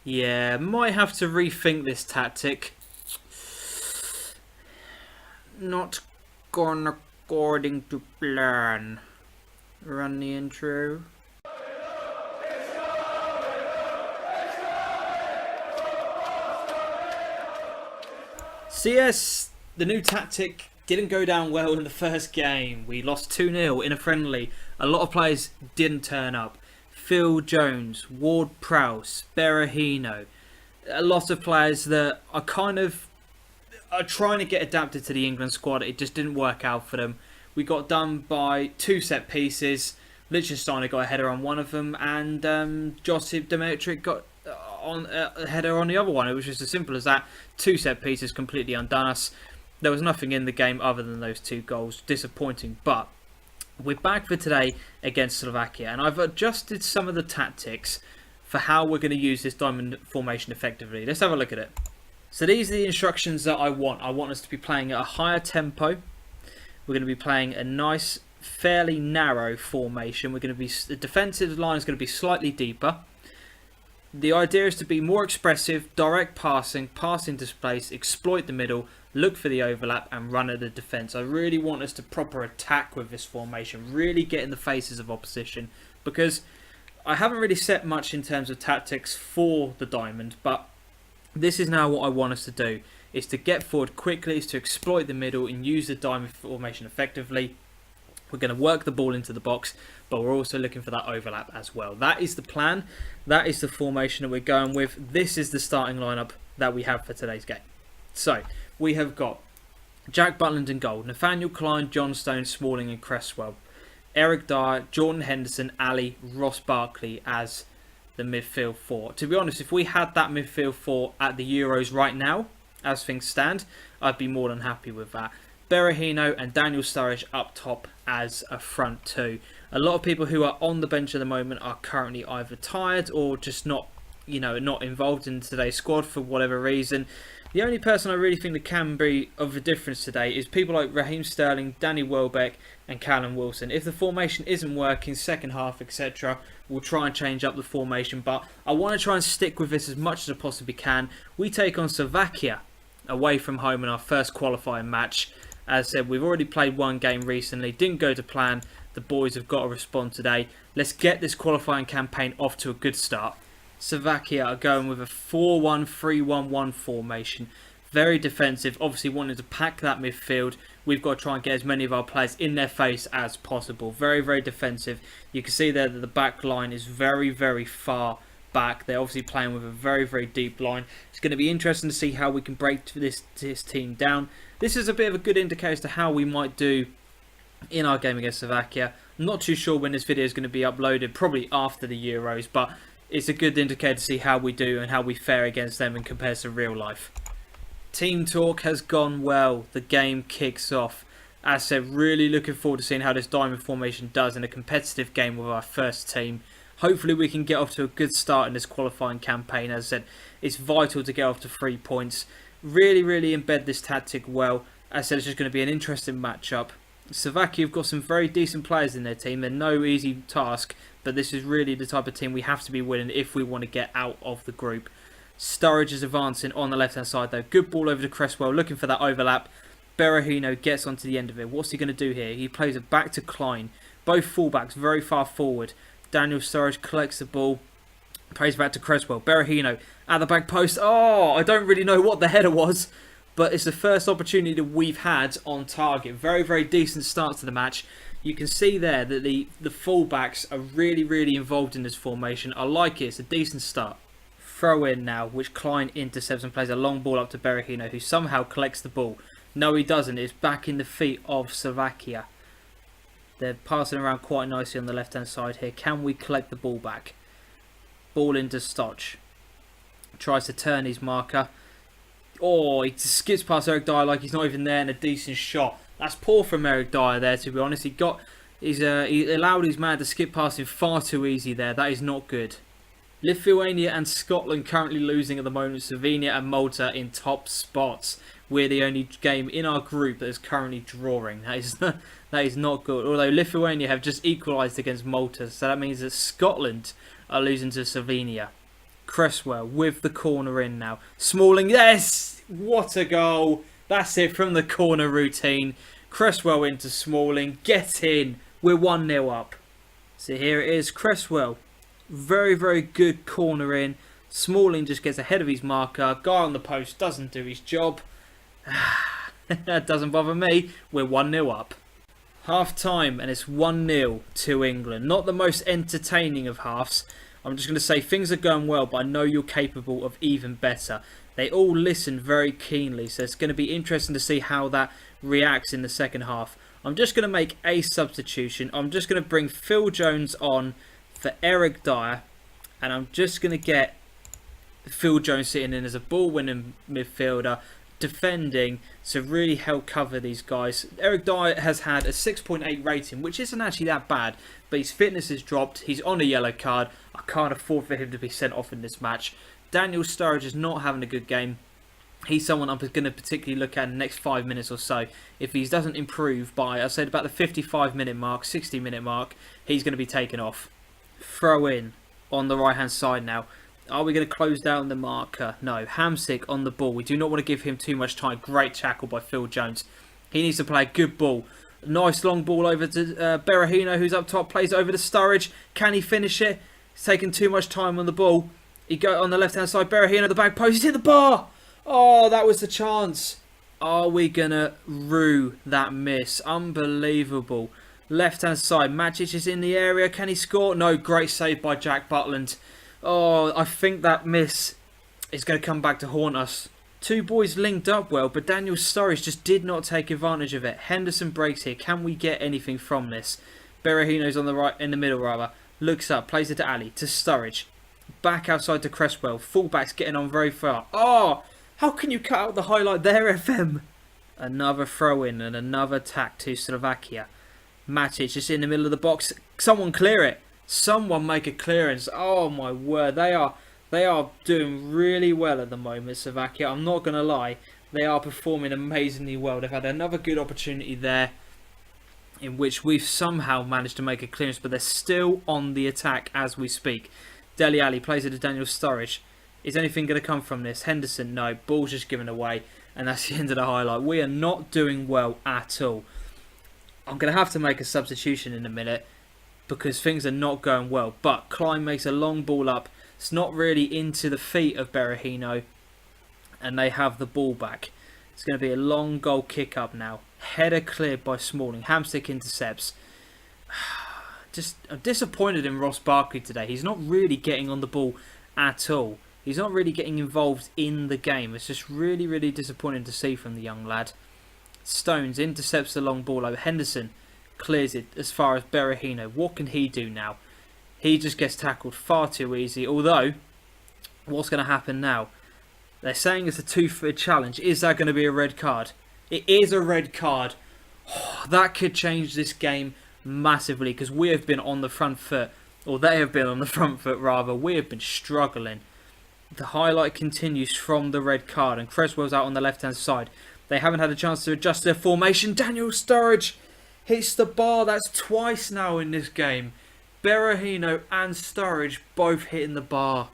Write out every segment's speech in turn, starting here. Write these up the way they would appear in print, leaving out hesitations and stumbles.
Yeah, might have to rethink this tactic. Not gone according to plan. Run the intro. CS, the new tactic didn't go down well in the first game. We lost 2-0 in a friendly. A lot of players didn't turn up. Phil Jones, Ward Prowse, Berahino. A lot of players that are are trying to get adapted to the England squad. It just didn't work out for them. We got done by 2 set pieces. Liechtenstein got a header on one of them, and Josip Demetric got on a header on the other one. It was just as simple as that. 2 set pieces completely undone us. There was nothing in the game other than those 2 goals. Disappointing, but we're back for today against Slovakia, and I've adjusted some of the tactics for how we're going to use this diamond formation effectively. Let's have a look at it. So these are the instructions that I want. I want us to be playing at a higher tempo. We're going to be playing a nice, fairly narrow formation. The defensive line is going to be slightly deeper. The idea is to be more expressive, direct passing, pass into space, exploit the middle, look for the overlap and run at the defence. I really want us to proper attack with this formation, really get in the faces of opposition, because I haven't really set much in terms of tactics for the diamond, but this is now what I want us to do, is to get forward quickly, is to exploit the middle and use the diamond formation effectively. We're going to work the ball into the box, but we're also looking for that overlap as well. That is the plan. That is the formation that we're going with. This is the starting lineup that we have for today's game. So, we have got Jack Butland in goal, Nathaniel Klein, John Stone, Smalling and Cresswell, Eric Dyer, Jordan Henderson, Ali, Ross Barkley as the midfield 4. To be honest, if we had that midfield 4 at the Euros right now, as things stand, I'd be more than happy with that. Berahino and Daniel Sturridge up top as a front 2. A lot of people who are on the bench at the moment are currently either tired or just not involved in today's squad for whatever reason. The only person I really think that can be of a difference today is people like Raheem Sterling, Danny Welbeck and Callum Wilson. If the formation isn't working, second half, etc., we'll try and change up the formation, but I want to try and stick with this as much as I possibly can. We take on Slovakia away from home in our first qualifying match. As I said, we've already played 1 game recently, didn't go to plan. The boys have got to respond today. Let's get this qualifying campaign off to a good start. Slovakia are going with a 4-1-3-1-1 formation. Very defensive, obviously wanting to pack that midfield. We've got to try and get as many of our players in their face as possible. Very, very defensive. You can see there that the back line is very, very far back. They're obviously playing with a very, very deep line. It's going to be interesting to see how we can break this team down. This is a bit of a good indicator as to how we might do in our game against Slovakia. I'm not too sure when this video is going to be uploaded, probably after the Euros, but it's a good indicator to see how we do and how we fare against them and compared to real life. Team talk has gone well. The game kicks off. As I said, really looking forward to seeing how this diamond formation does in a competitive game with our first team. Hopefully we can get off to a good start in this qualifying campaign. As I said, it's vital to get off to 3 points. Really, really embed this tactic well. As I said, it's just going to be an interesting matchup. Slovakia have got some very decent players in their team. They're no easy task, but this is really the type of team we have to be winning if we want to get out of the group. Sturridge is advancing on the left-hand side though. Good ball over to Cresswell, looking for that overlap. Berahino gets onto the end of it. What's he going to do here? He plays it back to Klein. Both fullbacks very far forward. Daniel Sturridge collects the ball. Plays back to Cresswell. Berahino at the back post. Oh, I don't really know what the header was, but it's the first opportunity that we've had on target. Very, very decent start to the match. You can see there that the fullbacks are really, really involved in this formation. I like it. It's a decent start. Throw in now, which Klein intercepts and plays a long ball up to Berahino, who somehow collects the ball. No, he doesn't. It's back in the feet of Slovakia. They're passing around quite nicely on the left-hand side here. Can we collect the ball back? Ball into Stoch. Tries to turn his marker. Oh, he skips past Eric Dyer like he's not even there, and a decent shot. That's poor from Eric Dyer there, to be honest. He allowed his man to skip past him far too easy there. That is not good. Lithuania and Scotland currently losing at the moment. Slovenia and Malta in top spots. We're the only game in our group that is currently drawing. That is not good. Although Lithuania have just equalised against Malta, so that means that Scotland are losing to Slovenia. Cresswell with the corner in now. Smalling, yes! What a goal! That's it from the corner routine. Cresswell into Smalling. Get in. We're 1-0 up. So here it is. Cresswell. Very, very good corner in. Smalling just gets ahead of his marker. Guy on the post doesn't do his job. That doesn't bother me. We're 1-0 up. Half time and it's 1-0 to England. Not the most entertaining of halves. I'm just going to say things are going well, but I know you're capable of even better. They all listen very keenly, so it's going to be interesting to see how that reacts in the second half. I'm just going to make a substitution. I'm just going to bring Phil Jones on for Eric Dyer, and I'm just going to get Phil Jones sitting in as a ball-winning midfielder, defending to really help cover these guys. Eric Dyer has had a 6.8 rating, which isn't actually that bad, but his fitness has dropped. He's on a yellow card. I can't afford for him to be sent off in this match. Daniel Sturridge is not having a good game. He's someone I'm going to particularly look at in the next 5 minutes or so. If he doesn't improve by, I said, about the 55-minute mark, 60-minute mark, he's going to be taken off. Throw in on the right-hand side now. Are we going to close down the marker? No. Hamsik on the ball. We do not want to give him too much time. Great tackle by Phil Jones. He needs to play a good ball. Nice long ball over to Berahino, who's up top. Plays it over to Sturridge. Can he finish it? He's taking too much time on the ball. He got on the left-hand side. Berahino at the back post. He's hit the bar. Oh, that was the chance. Are we going to rue that miss? Unbelievable. Left-hand side. Matic is in the area. Can he score? No. Great save by Jack Butland. Oh, I think that miss is going to come back to haunt us. Two boys linked up well, but Daniel Sturridge just did not take advantage of it. Henderson breaks here. Can we get anything from this? Berahino's on the right, in the middle rather. Looks up, plays it to Ali, to Sturridge. Back outside to Cresswell. Fullback's getting on very far. Oh, how can you cut out the highlight there, FM? Another throw-in and another attack to Slovakia. Matic just in the middle of the box. Someone clear it. Someone make a clearance. Oh my word, they are doing really well at the moment, Slovakia. I'm not going to lie, they are performing amazingly well. They've had another good opportunity there in which we've somehow managed to make a clearance, but they're still on the attack as we speak. Dele Alli plays it to Daniel Sturridge. Is anything going to come from this? Henderson, no. Ball's just given away, and that's the end of the highlight. We are not doing well at all. I'm going to have to make a substitution in a minute, because things are not going well. But Klein makes a long ball up. It's not really into the feet of Berahino. And they have the ball back. It's going to be a long goal kick up now. Header cleared by Smalling. Hamsik intercepts. I'm disappointed in Ross Barkley today. He's not really getting on the ball at all. He's not really getting involved in the game. It's just really, really disappointing to see from the young lad. Stones intercepts the long ball over Henderson. Clears it as far as Berahino. What can he do now? He just gets tackled far too easy. Although, what's going to happen now? They're saying it's a 2-foot challenge. Is that going to be a red card? It is a red card. Oh, that could change this game massively, because we have been on the front foot. Or they have been on the front foot rather. We have been struggling. The highlight continues from the red card. And Cresswell's out on the left hand side. They haven't had a chance to adjust their formation. Daniel Sturridge hits the bar. That's twice now in this game. Berahino and Sturridge both hitting the bar.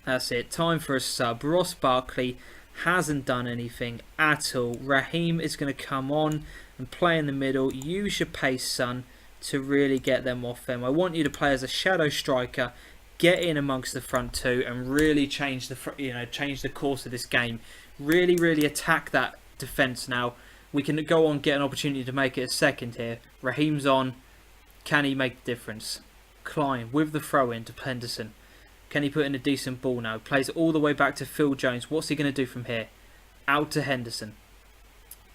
That's it. Time for a sub. Ross Barkley hasn't done anything at all. Raheem is going to come on and play in the middle. Use your pace, son, to really get them off them. I want you to play as a shadow striker. Get in amongst the front two and really change the course of this game. Really, really attack that defence now. We can go on, get an opportunity to make it a second here. Raheem's on. Can he make the difference? Klein with the throw in to Henderson. Can he put in a decent ball now? Plays it all the way back to Phil Jones. What's he going to do from here? Out to Henderson.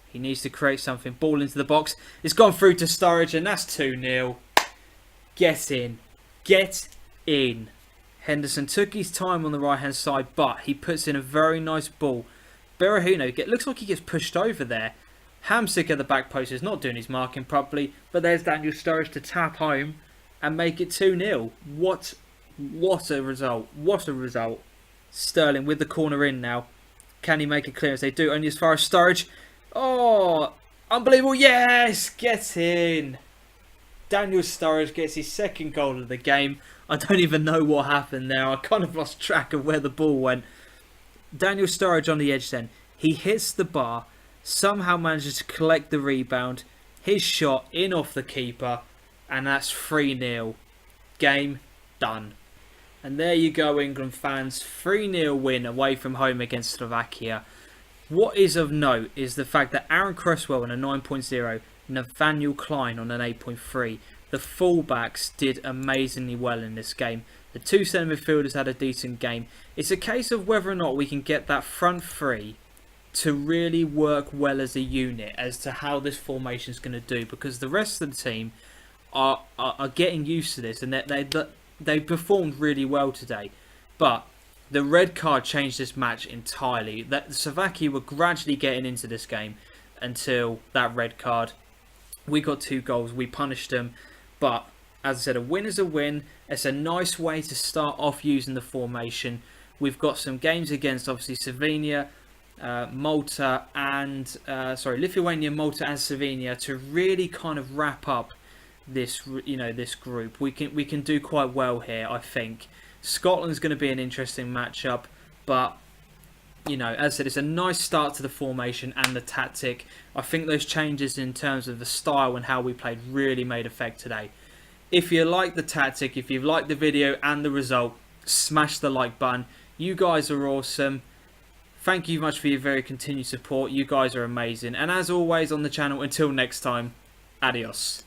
He needs to create something. Ball into the box. It's gone through to Sturridge, and that's 2-0. Get in. Get in. Henderson took his time on the right hand side, but he puts in a very nice ball. Berahino looks like he gets pushed over there. Hamsik at the back post is not doing his marking properly, but there's Daniel Sturridge to tap home and make it 2-0. What a result. What a result. Sterling with the corner in now. Can he make a clearance? They do, only as far as Sturridge. Oh, unbelievable. Yes, get in. Daniel Sturridge gets his second goal of the game. I don't even know what happened there. I kind of lost track of where the ball went. Daniel Sturridge on the edge then. He hits the bar, somehow manages to collect the rebound. His shot in off the keeper, and that's 3-0. Game done. And there you go, England fans. 3-0 win away from home against Slovakia. What is of note is the fact that Aaron Cresswell on a 9.0, Nathaniel Klein on an 8.3. The fullbacks did amazingly well in this game. The two centre midfielders had a decent game. It's a case of whether or not we can get that front three to really work well as a unit as to how this formation is going to do, because the rest of the team are getting used to this, and they performed really well today. But the red card changed this match entirely. That Slovakia were gradually getting into this game until that red card. We got 2 goals. We punished them. But as I said, a win is a win. It's a nice way to start off using the formation. We've got some games against obviously Slovenia, Malta, and Lithuania, Malta, and Slovenia to really kind of wrap up this this group. We can do quite well here, I think. Scotland's going to be an interesting matchup, but as I said, it's a nice start to the formation and the tactic. I think those changes in terms of the style and how we played really made effect today. If you like the tactic, if you've liked the video and the result, smash the like button. You guys are awesome. Thank you much for your very continued support. You guys are amazing. And as always on the channel, until next time, adios.